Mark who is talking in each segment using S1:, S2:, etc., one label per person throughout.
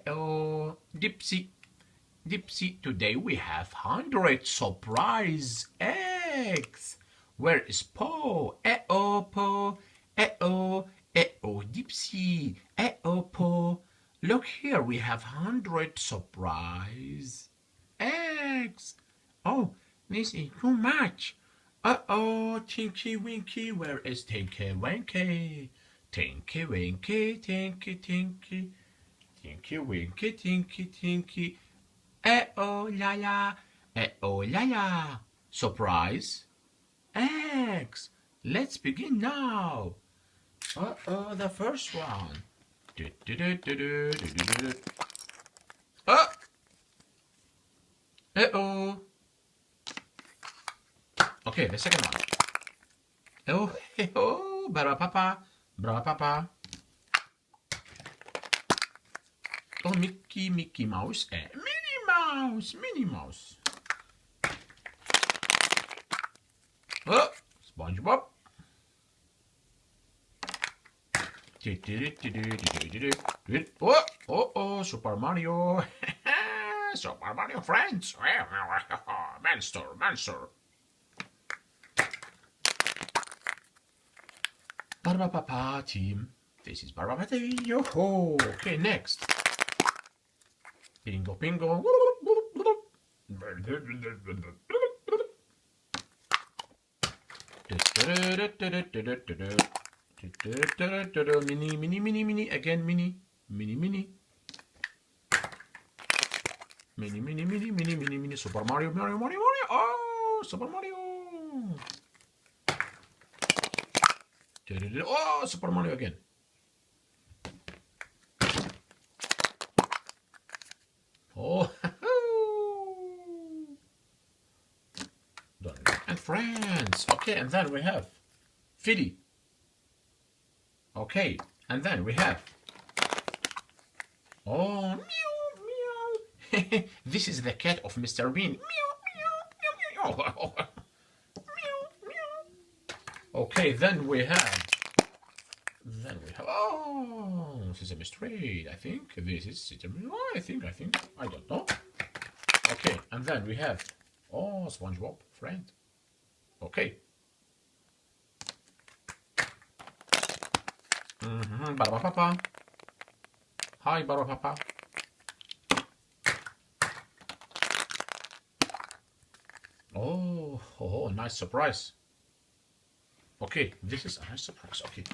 S1: Oh, Dipsy. Dipsy, today we have 100 surprise eggs. Where is Po? Oh, Po. Oh, Dipsy. Oh, Po. Look here, we have 100 surprise eggs. Oh, this is too much. Oh, Tinky Winky, where is Tinky Winky? Tinky Winky, Tinky Tinky. Tinky Winky, Tinky Tinky. Oh la la, oh la la. Surprise eggs. Let's begin now. Oh, the first one. Oh, oh. Okay, the second one. Oh, hey, oh, brava papa, brava papa. Oh, Mickey Mouse, Minnie Mouse, Minnie Mouse. Oh, SpongeBob. Oh, Super Mario. Super Mario friends. Monster. Barba Papa team. This is Barba Papa. Yo-ho. Okay, next. Bingo. Mini. Again, mini. Mini. Super Mario. Oh, Super Mario. Oh, Super Mario again. Oh, and friends. Okay, and then we have Philly. Okay, and then we have meow. This is the cat of Mr. Bean. Meow. Okay, then we have Sesame Street. I think this is Sesame. I think. I don't know. Okay, and then we have SpongeBob friend. Okay. Barba Papa. Hi, Barba Papa. Oh, nice surprise. Okay, this is a nice surprise. Okay.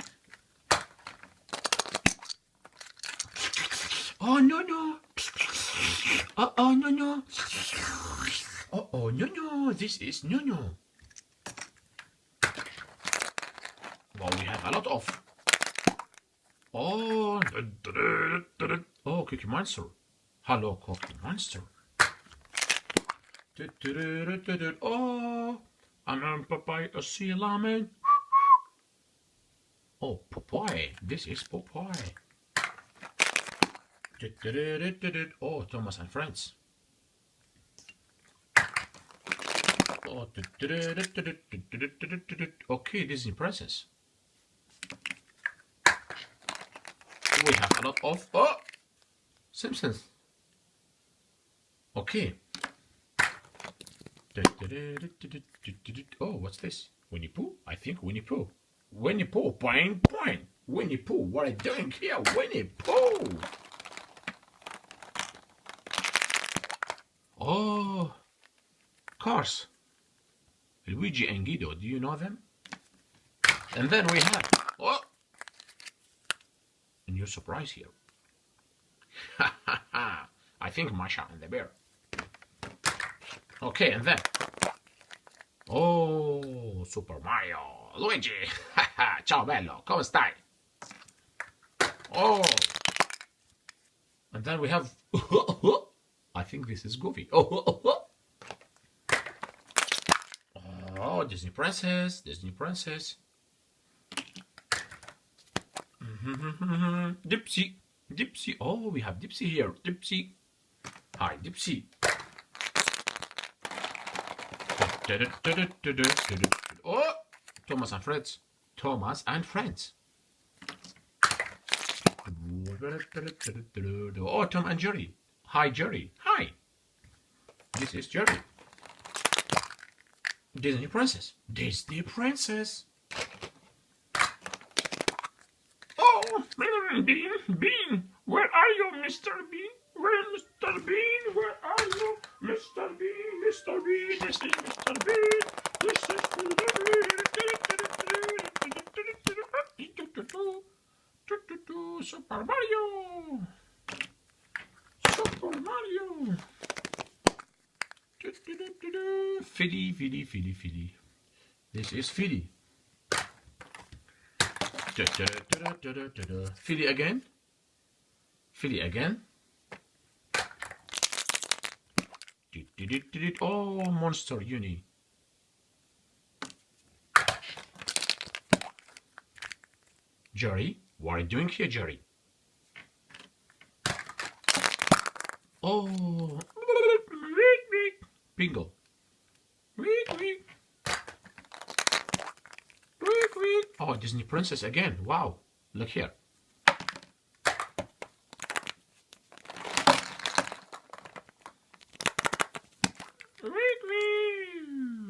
S1: Oh, no. Oh, no. Oh, no. This is no. Well, we have a lot of. Oh, Cookie Monster. Hello, Cookie Monster. Oh, I'm Popeye, a sea lemon. Oh, Popeye. This is Popeye. Oh, Thomas and Friends. Oh, okay, Disney Princess. We have a lot of Simpsons. Okay. Oh, what's this? Winnie Pooh? I think Winnie Pooh. Winnie Pooh, point. Winnie Pooh, what are you doing here? Winnie Pooh. Oh, Cars. Luigi and Guido, do you know them? And then we have a new surprise here. I think Masha and the bear. Okay, and then Super Mario, Luigi. Ciao bello, come stai? Oh, and then we have I think this is Goofy. Oh, Disney Princess. Dipsy. Oh, we have Dipsy here. Dipsy. Hi, Dipsy. Oh, Thomas and Friends. Oh, Tom and Jerry. Hi, Jerry. Hi. This is Jerry. Disney Princess. Disney Princess. Oh, Bean, Bean. Where are you, Mr. Bean? Where, Mr. Bean? Where are you, Mr. Bean? Mr. Bean. This is Mr. Bean. This is Mr. Bean. Super Mario. Super Mario. Philly, Philly, Philly, Philly. This is Philly. Philly again. Philly again. Oh, Monster Uni. Jerry, what are you doing here, Jerry? Oh, bingo. Oh, Disney Princess again. Wow, look here.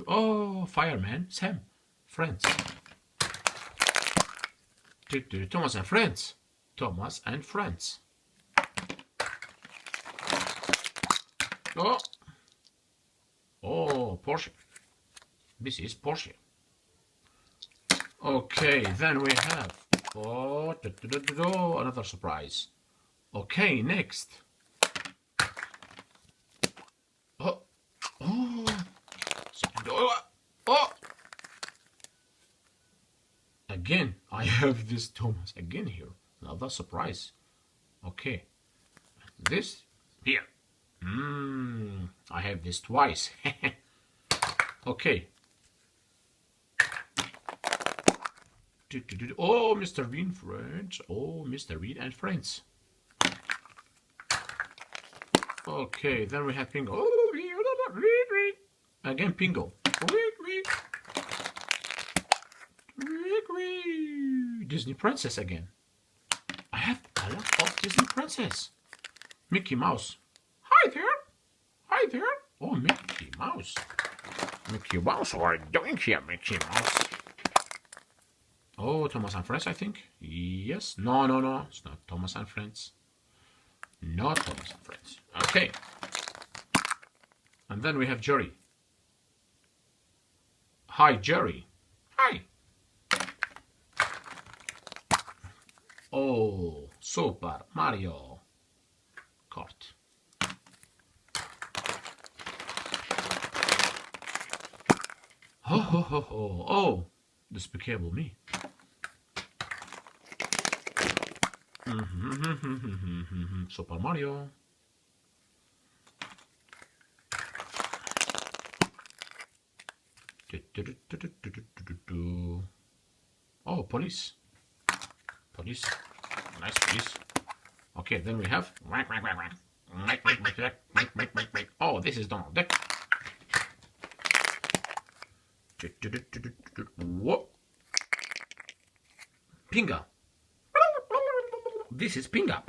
S1: Oh, Fireman, Sam, Friends. Thomas and Friends. Thomas and Friends. Oh, oh, Porsche. This is Porsche. Okay, then we have another surprise. Okay, next. Oh, oh. Again, I have this Thomas again here. Another surprise. Okay, this here. I have this twice. Okay. Oh, Mr. Bean Friends. Oh, Mr. Bean and Friends. Okay, then we have Pingo. Again, Pingo. Disney Princess again. I have a lot of Disney Princess. Mickey Mouse. Hi there. Hi there. Oh, Mickey Mouse. Mickey Mouse, what are you doing here, Mickey Mouse? Oh, Thomas and Friends, I think. Yes. No, no, no. It's not Thomas and Friends. Not Thomas and Friends. Okay. And then we have Jerry. Hi, Jerry. Hi. Oh, Super Mario Kart. Ho, ho, ho, ho. Oh, Despicable Me. Super Mario. Oh, police. Police. Nice police. Okay, then we have. Oh, this is Donald Duck. What? Pinga. This is Pinga.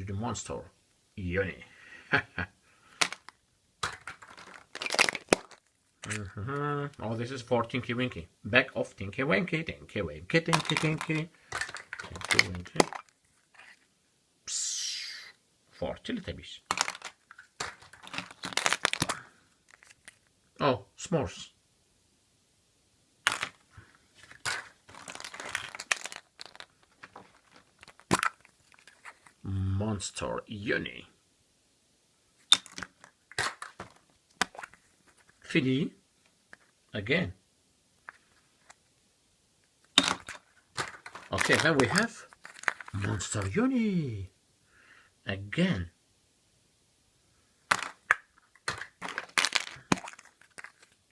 S1: The monster. Yoni. Oh, this is for Tinky Winky. Back of Tinky Winky. Tinky Winky. Tinky Tinky. Tinky Winky. Psst. For Teletubbies. Oh, s'mores. Monster Uni. Philly. Again. Okay, then we have Monster Uni. Again.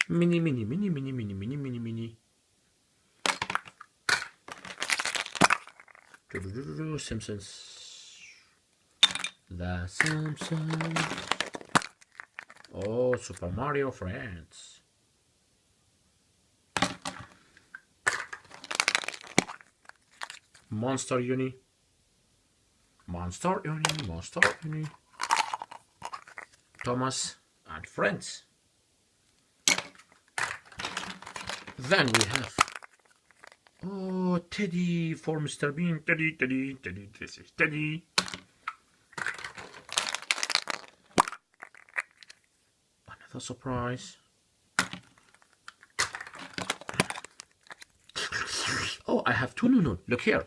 S1: Mini. Simpsons. The Simpsons. Oh, Super Mario Friends. Monster Uni. Monster Uni. Monster Uni. Thomas and Friends. Then we have, oh, Teddy for Mr. Bean. Teddy, Teddy, Teddy. This is Teddy. Another surprise. Oh, I have two Nuno. Look here.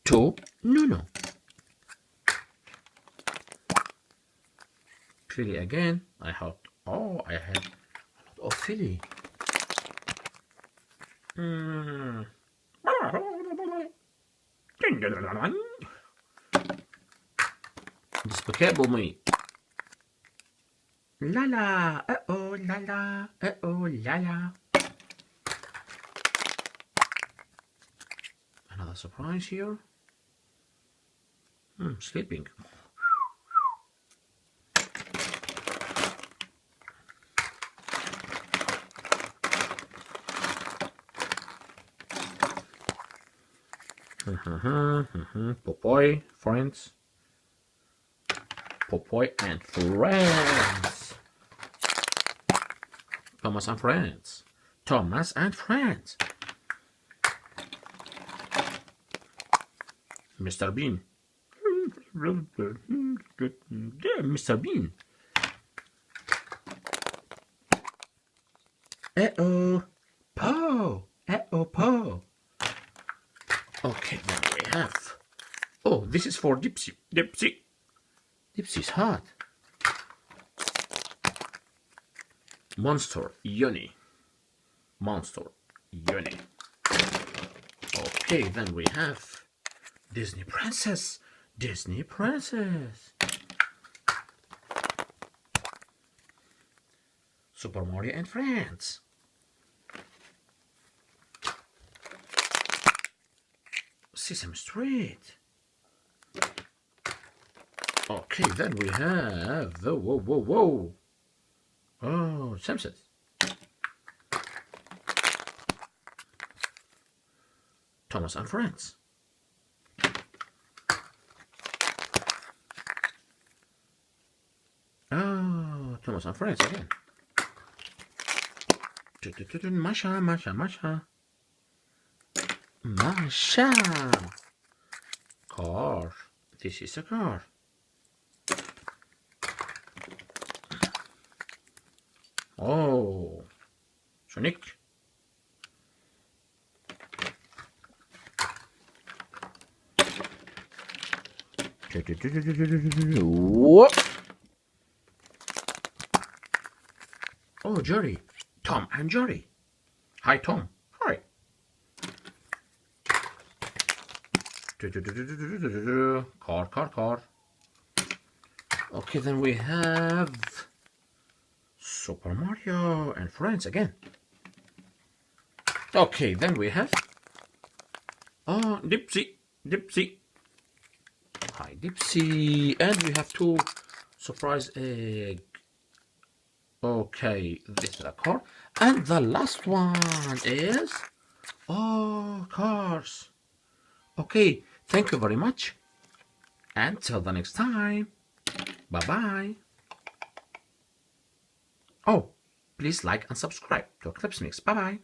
S1: Two Nuno. Philly again. I had a lot of Philly. Despicable Me. La la, oh la la, oh la la. Another surprise here. Sleeping. Popoy, Friends. Popoy and Friends. Thomas and Friends. Thomas and Friends. Mr. Bean. Good. Yeah, Mr. Bean. Uh-oh. Po. Uh-oh, Po. Okay, then we have. Oh, this is for Dipsy. Dipsy. Dipsy's hot. Monster Uni. Monster Uni. Okay, then we have Disney Princess. Disney Princess. Super Mario and Friends. Sesame Street. Okay, then we have the whoa. Oh, Simpsons. Thomas and Friends. Oh, Thomas and Friends again. Masha. Car. This is a car. Oh, Sonic. Whoop. Oh, Jerry. Tom and Jerry. Hi, Tom. Hi. Car. Okay, then we have Super Mario and Friends again. Okay, then we have Dipsy. Hi, Dipsy. And we have two surprise egg. Okay, this is a car. And the last one is cars. Okay, thank you very much. Until the next time. Bye-bye. Oh, please like and subscribe to Eclipse Mix. Bye-bye.